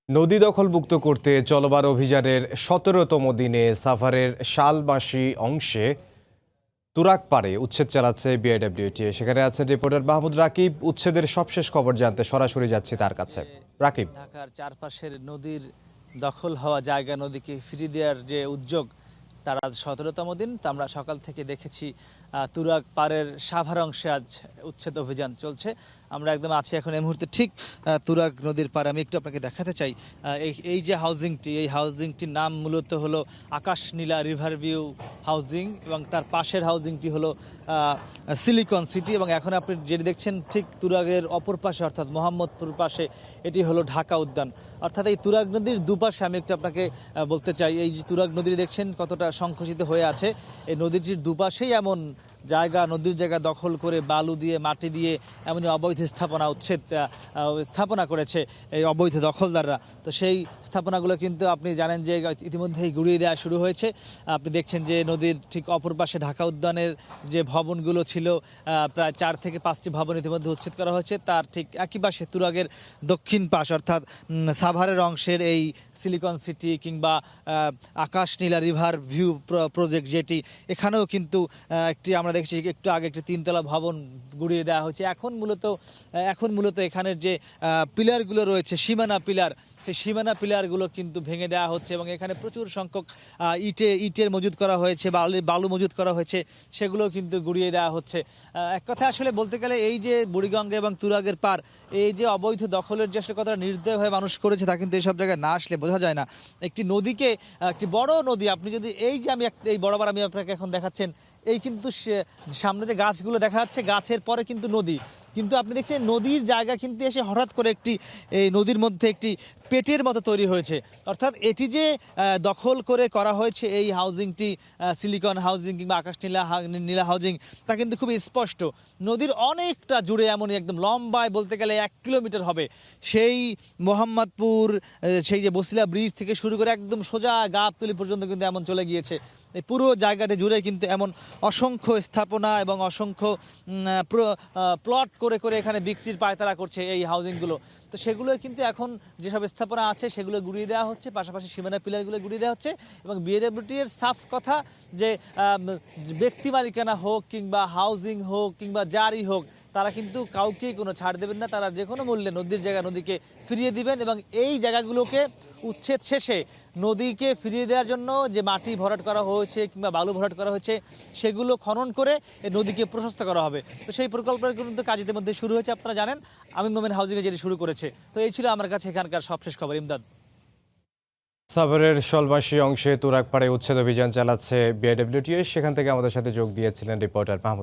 নদী দখলমুক্ত করতে চলমান অভিযানের ১৭তম দিনে সাভারের শালবাসী অংশে তুরাগপাড়ে উচ্ছেদ চালাচ্ছে বিআইডব্লিউটি। সেখানে আছেন রিপোর্টার মাহমুদ রাকিব। উচ্ছেদের সবশেষ খবর জানতে সরাসরি যাচ্ছি তার কাছে। রাকিব। ঢাকার চারপাশের নদীর দখল হওয়া জায়গা নদীকে ফিরিয়ে দেওয়ার যে উদ্যোগ, তার আজ ১৭তম দিন। তা আমরা সকাল থেকে দেখেছি তুরাগ পাড়ের সাভার অংশে আজ উচ্ছেদ অভিযান চলছে। আমরা একদম আছি এখন এই মুহূর্তে ঠিক তুরাগ নদীর পাড়ে। আমি একটু আপনাকে দেখাতে চাই এই যে হাউজিংটি, এই হাউজিংটির নাম মূলত হলো আকাশ নীলা রিভার ভিউ হাউজিং, এবং তার পাশের হাউজিংটি হলো সিলিকন সিটি। এবং এখন আপনি যেটি দেখছেন ঠিক তুরাগের অপর পাশে অর্থাৎ মোহাম্মদপুর পাশে এটি হলো ঢাকা উদ্যান। অর্থাৎ এই তুরাগ নদীর দুপাশে আমি একটু আপনাকে বলতে চাই, এই যে তুরাগ নদী দেখছেন কতটা সংকুচিত হয়ে আছে, এই নদীটির দুপাশেই এমন জায়গা, নদীর জায়গা দখল করে বালু দিয়ে মাটি দিয়ে এমনই অবৈধ স্থাপনা করেছে এই অবৈধ দখলদাররা। তো সেই স্থাপনাগুলো কিন্তু আপনি জানেন যে ইতিমধ্যেই গুড়িয়ে দেওয়া শুরু হয়েছে। আপনি দেখছেন যে নদীর ঠিক অপর পাশে ঢাকা উদ্যানের যে ভবনগুলো ছিল, প্রায় ৪ থেকে ৫টি ভবন ইতিমধ্যে উচ্ছেদ করা হয়েছে। তার ঠিক একই পাশে তুরাগের দক্ষিণ পাশ অর্থাৎ সাভারের অংশের এই সিলিকন সিটি কিংবা আকাশ নীলা রিভার ভিউ প্রজেক্ট, যেটি এখানেও কিন্তু একটি আমরা দেখছি একটু আগে একটি ৩তলা ভবন গুড়িয়ে দেওয়া হয়েছে। এখন মূলত এখানের যে পিলারগুলো রয়েছে, সীমানা পিলার, সেই সীমানা পিলারগুলো কিন্তু ভেঙে দেওয়া হচ্ছে এবং এখানে প্রচুর সংখ্যক ইটের মজুত করা হয়েছে, বালু মজুত করা হয়েছে, সেগুলো কিন্তু গুড়িয়ে দেওয়া হচ্ছে। এক কথা আসলে বলতে গেলে এই যে বুড়িগঙ্গা এবং তুরাগের পার, এই যে অবৈধ দখলের যে আসলে কতটা নির্দয়ভাবে মানুষ করেছে তা কিন্তু এইসব জায়গায় না আসলে বোঝা যায় না। একটি নদীকে, একটি বড় নদী, আপনি যদি এই যে এই বরাবর আমি আপনাকে এখন দেখাচ্ছেন, এই কিন্তু সামনে যে গাছগুলো দেখা যাচ্ছে, গাছের পরে কিন্তু নদী, কিন্তু আপনি দেখছেন নদীর জায়গা কিন্তু এসে হঠাৎ করে এই নদীর মধ্যে একটি পেটের মতো তৈরি হয়েছে। অর্থাৎ এটি যে দখল করে করা হয়েছে এই হাউজিংটি, সিলিকন হাউজিং কিংবা আকাশ নীলা হাউজিং, তা কিন্তু খুবই স্পষ্ট। নদীর অনেকটা জুড়ে এমনই একদম লম্বায় বলতে গেলে ১ কিলোমিটার হবে, সেই মোহাম্মদপুর, সেই যে বসিলা ব্রিজ থেকে শুরু করে একদম সোজা গাবতলী পর্যন্ত কিন্তু এমন চলে গিয়েছে। এই পুরো জায়গাটি জুড়ে কিন্তু এমন অসংখ্য স্থাপনা এবং অসংখ্য প্লট করে করে এখানে বিক্রির পায়তারা করছে এই হাউজিংগুলো। তো সেগুলো কিন্তু এখন যেসব স্থাপনা আছে সেগুলো গুড়িয়ে দেওয়া হচ্ছে, পাশাপাশি সীমানা পিলারগুলো গুড়িয়ে দেওয়া হচ্ছে। এবং বিএডব্লিউটি এর সাফ কথা যে ব্যক্তি মালিকানা হোক কিংবা হাউজিং হোক কিংবা যারই হোক, তারা কিন্তু কাউকেই কোনো ছাড় দেবেন না। তারা যে কোনো মূল্যে নদীর জায়গা নদীকে ফিরিয়ে দিবেন এবং এই জায়গাগুলোকে উচ্ছেদ শেষে নদীকে ফিরিয়ে দেওয়ার জন্য যে মাটি ভরাট করা হয়েছে কিংবা বালু ভরাট করা হয়েছে, সেগুলো খনন করে এই নদীকে প্রশস্ত করা হবে। তো সেই প্রকল্পের কিন্তু কাজ ইতিমধ্যে শুরু হয়েছে, আপনারা জানেন আমিন মোমেন হাউজিংয়ে যেটি শুরু করেছে। তো এই ছিল আমার কাছে এখানকার সবশেষ খবর। ইমদাদ। সাভারের শালবাসী অংশে তুরাগপাড়ে উচ্ছেদ অভিযান চালাচ্ছে বিআইডব্লিউটি। সেখান থেকে আমাদের সাথে যোগ দিয়েছিলেন রিপোর্টার মাহমুদ।